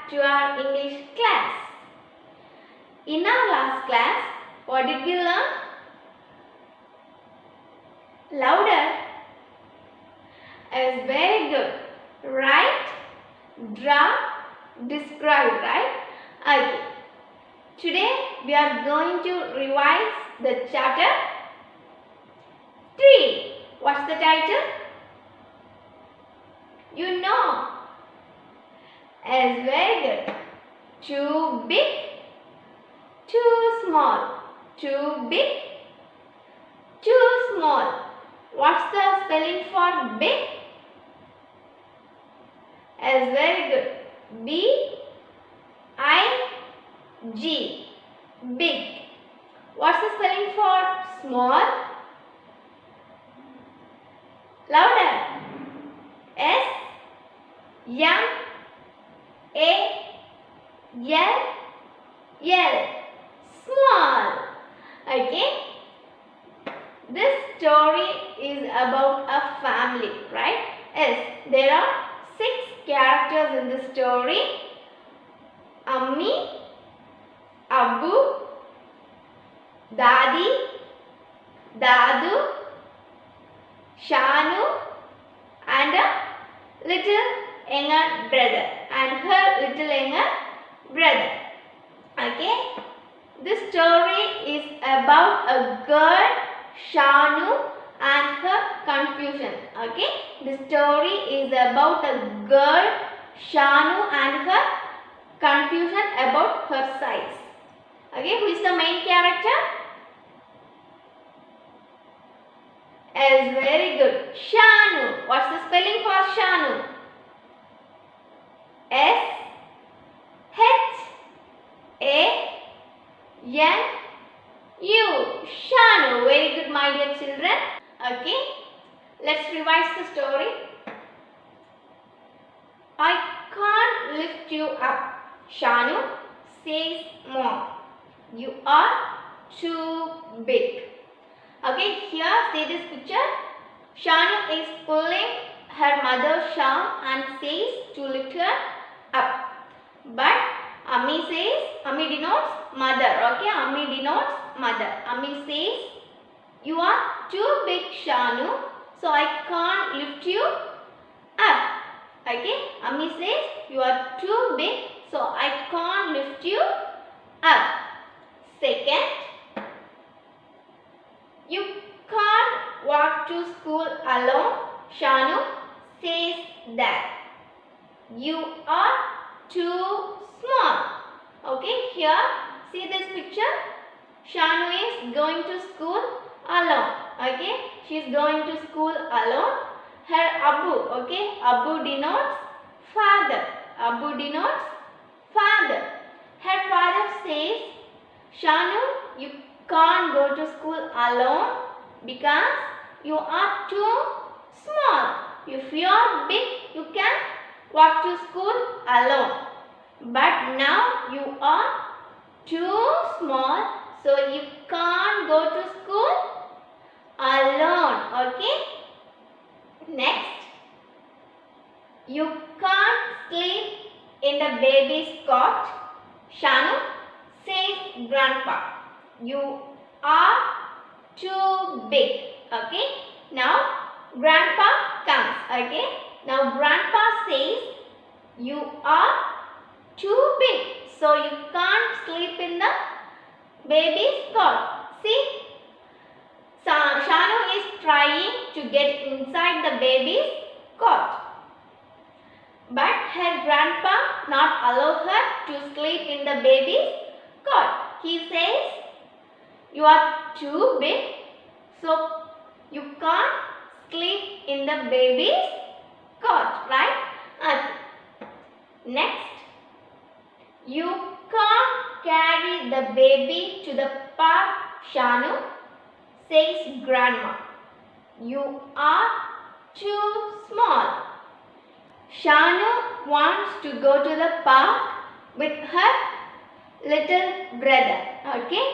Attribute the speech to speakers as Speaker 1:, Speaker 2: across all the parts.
Speaker 1: back to our English class. In our last class, what did we learn? Louder is very good. Write, draw, describe, right? Okay. Today we are going to revise the chapter 3. What's the title? You know. Is very good. Too big, too small. Too big, too small. What's the spelling for big? Is very good. B-I-G. Big. What's the spelling for small? Louder. S-M-A-L-L. Small. Okay. This story is about a family, right? Yes, there are 6 characters in the story. Ammi, Abbu, Dadi, Dadu, Shanu and a little younger brother and her little younger brother. Okay. This story is about a girl, Shanu, and her confusion. Okay. The story is about a girl, Shanu, and her confusion about her size. Okay. Who is the main character? Is very good. Shanu. What's the spelling for Shanu? S-H-A-N-U. Shanu. Very good, my dear children. Okay. Let's revise the story. I can't lift you up. Shanu says Mom. You are too big. Okay, here see this picture. Shanu is pulling her mother Sham and says to lift her up. But Ammi says, Ammi denotes mother. Okay, Ammi denotes mother. Ammi says, you are too big, Shanu, so I can't lift you up. Okay, Ammi says, you are too big, so I can't lift you up. Second, you can't walk to school alone. Shanu says that. You are too small. Okay, here see this picture. Shanu is going to school alone. Okay, she is going to school alone. Her Abbu, okay, Abbu denotes father. Abbu denotes father. Her father says, Shanu, you can't go to school alone because you are too small. If you are big, you can walk to school alone. But now you are too small, so you can't go to school alone. Okay. Next, you can't sleep in the baby's cot. Shanu says Grandpa. You are too big. Okay. Now Grandpa comes. Okay. Now Grandpa says you are too big, so you can't sleep in the baby's cot. See, Shanu is trying to get inside the baby's cot, but her grandpa not allow her to sleep in the baby's cot. He says, you are too big, so you can't sleep in the baby's cot, right? Next, you can't carry the baby to the park, Shanu says Grandma. You are too small. Shanu wants to go to the park with her little brother. Okay.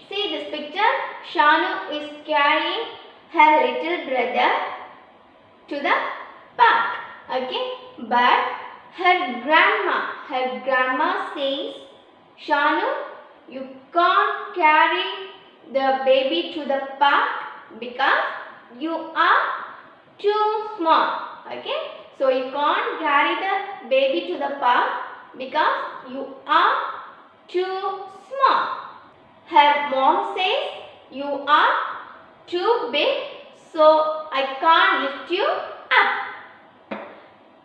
Speaker 1: See this picture. Shanu is carrying her little brother to the park. Okay. But Her grandma says, Shanu, you can't carry the baby to the park because you are too small. Okay, so you can't carry the baby to the park because you are too small. Her mom says, you are too big, so I can't lift you up.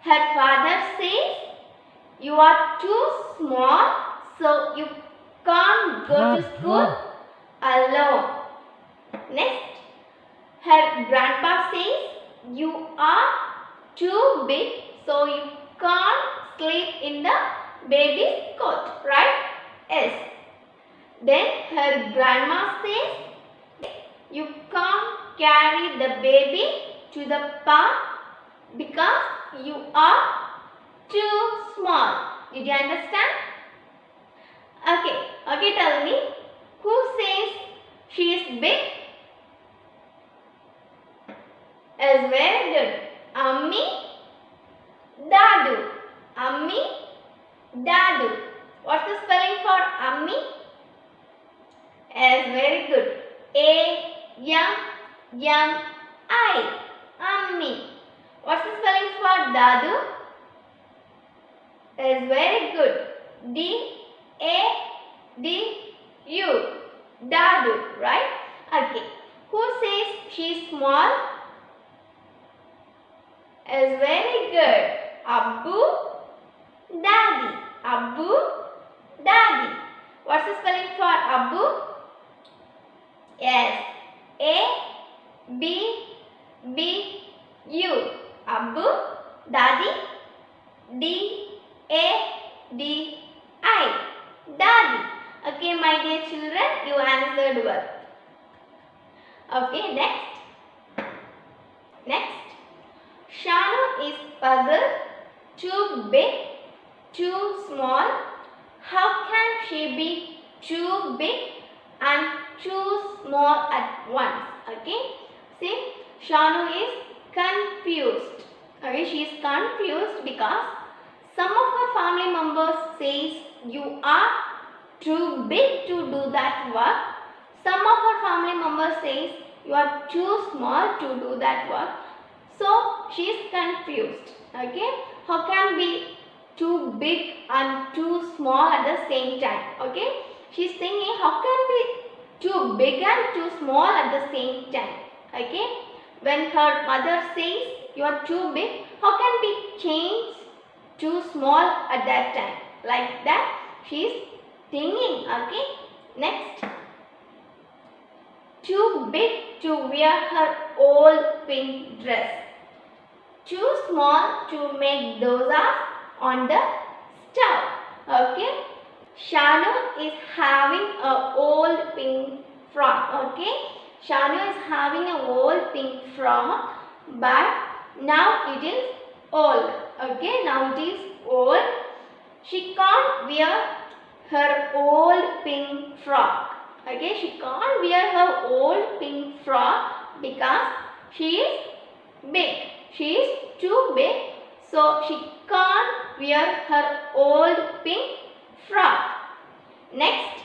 Speaker 1: Her father says, you are too small, so you can't go to school alone. Next, her grandpa says, you are too big, so you can't sleep in the baby's cot, right? Yes. Then her grandma says, you can't carry the baby to the park because you are too small. Did you understand? Okay, tell me, who says she is big? Is very good. Ammi, Dadu. Ammi, Dadu. What's the spelling for Ammi? Is very good. A-M-M-I. Ammi. What's the spelling for Dadu? Is very good. D-A-D-U. Dadu, right? Okay. Who says she is small? Is very good. Abbu, Daddy. Abbu, Daddy. What's the spelling for Abbu? Yes. A-B-B-U. Abbu, Daddy. D-A-D-I. Daddy. Okay, my dear children, you answered well. Okay, next. Shanu is puzzled. Too big, too small. How can she be too big and too small at once? Okay, see, Shanu is confused. Okay, she is confused because some of her family members says you are too big to do that work. Some of her family members says you are too small to do that work. So she is confused. Okay, how can be too big and too small at the same time? Okay, she is thinking how can be too big and too small at the same time? Okay, when her mother says you are too big, how can be changed too small at that time? Like that she is thinking. Okay, next. Too big to wear her old pink dress. Too small to make dosas on the stove. Okay. Shanu is having a old pink frock. Okay. Shanu is having a old pink frock, but now it is old. Okay. Now it is old. She can't wear her old pink frock. Okay. She can't wear her old pink frock because she is big. She is too big, so she can't wear her old pink frock. Next,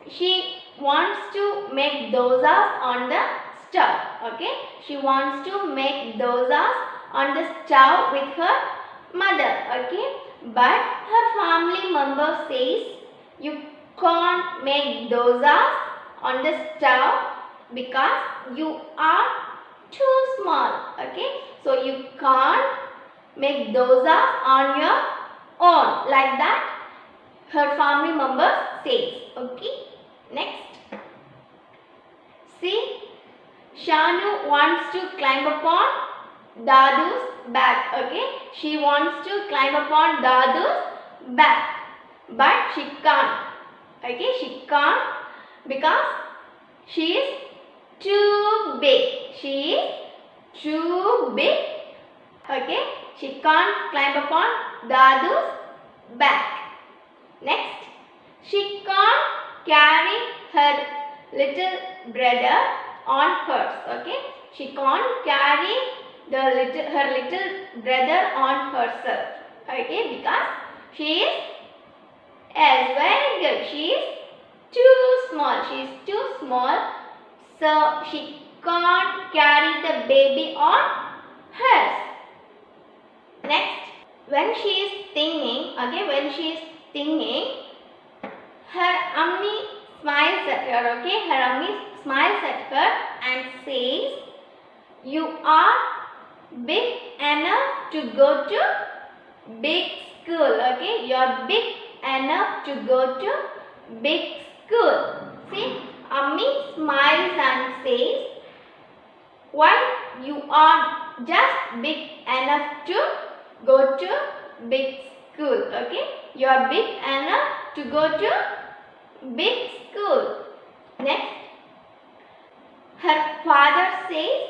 Speaker 1: she wants to make dosas on the stove. Okay, she wants to make dosas on the stove with her mother. Okay, but her family member says you can't make dosas on the stove because you are too small. Okay, so you can't make dosas on your own. Like that her family member says. Okay, next. See, Shanu wants to climb upon Dadu's back. Okay, she wants to climb upon Dadu's back, but she can't. Okay, she can't because she is too big. She is too big. Okay, she can't climb upon Dadu's back. Next, she can't carry her little brother on hers. Okay, she can't carry her little brother on herself. Okay, because she is, yes, very good. She is too small. She is too small. So she can't carry the baby on hers. Next, when she is singing, okay, when she is singing, her mummy smiles at her, okay, her mummy smiles at her and says, "You are big enough to go to big school, okay, you are big enough to go to big school." See, mummy smiles and says, "Why you are just big enough to go to big school, okay, you are big enough to go to big school." Next, her father says,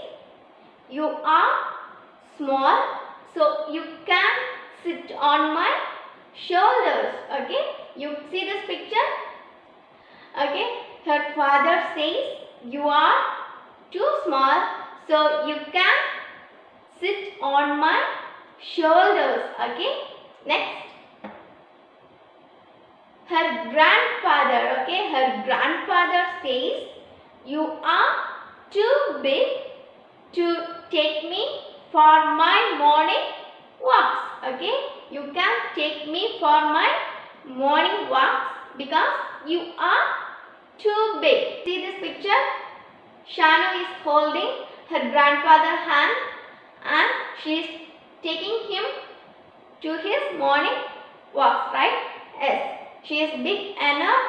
Speaker 1: "You are small, so you can sit on my shoulders." Okay, you see this picture? Okay, her father says, "You are too small, so you can sit on my shoulders." Okay, next, her grandfather, okay, her grandfather says, "You are too big to take me for my morning walks." Okay, you can take me for my morning walks because you are too big. See this picture? Shanu is holding her grandfather's hand and she is taking him to his morning walks, right? Yes, she is big enough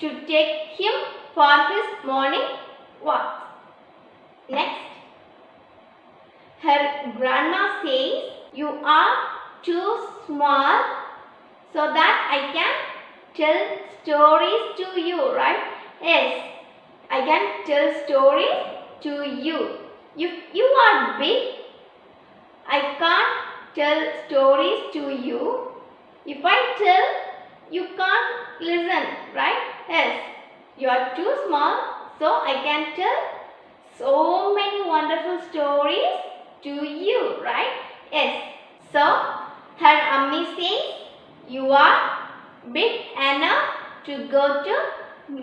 Speaker 1: to take him for his morning walks. Next, her grandma says, "You are too small so that I can tell stories to you," right? Yes, I can tell stories to you. If you are big, I can't tell stories to you. If I tell, you can't listen, right? Yes, you are too small, so I can tell so many wonderful stories to you, right? Yes. So, her mummy says, "You are big enough to go to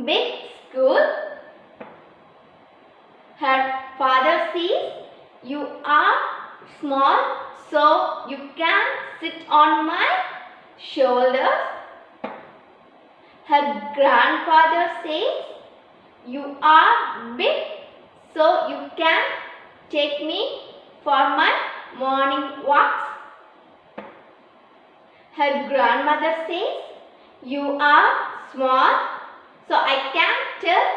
Speaker 1: big school." Her father says, "You are small, so you can sit on my shoulders." Her grandfather says, "You are big, so you can take me for my morning walks." Her grandmother says, "You are small, so I can tell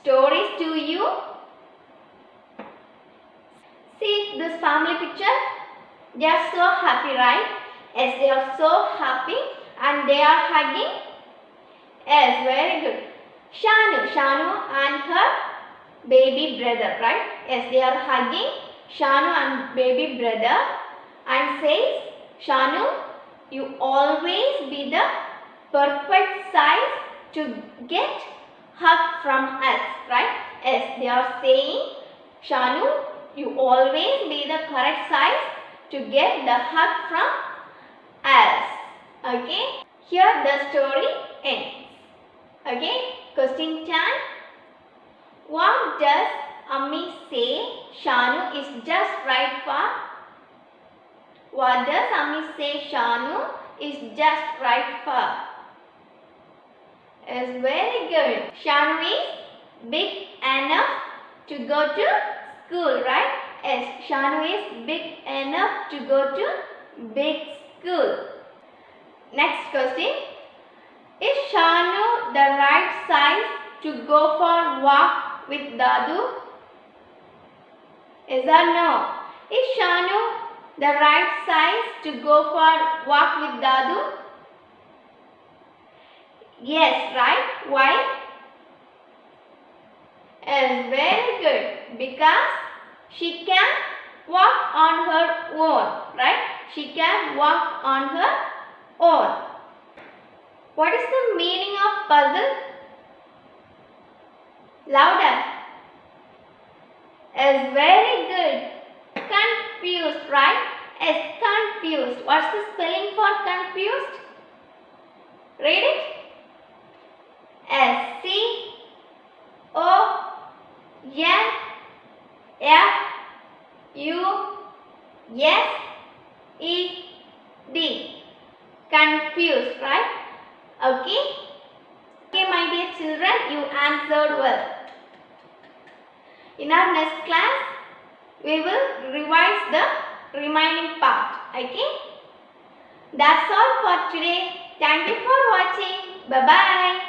Speaker 1: stories to you." See this family picture? They are so happy, right? Yes, they are so happy and they are hugging. Yes, very good. Shanu and her baby brother, right? Yes, they are hugging Shanu and baby brother and says, "Shanu, you always be the perfect size to get hug from us," right? Yes, they are saying, "Shanu, you always be the correct size to get the hug from us." Okay, here the story ends. Okay, question time. What does Ammi say Shanu is just right for? What does Ammi say Shanu is just right for? Is very good. Shanu is big enough to go to school, right? Yes, Shanu is big enough to go to big school. Next question. Is Shanu the right size to go for walk with Dadu? Is or no? Is Shanu the right size to go for walk with Dadu? Yes, right? Why? Yes, very good. Because she can walk on her own, right? She can walk on her own. What is the meaning of puzzle? Louder. Is very good. Confused, right? S, confused. What's the spelling for confused? Read it. S, C, O, N, F, U, S, E, D. Confused, right? Okay. Okay, my dear children, you answered well. In our next class, we will revise the remaining part. Okay. That's all for today. Thank you for watching. Bye-bye.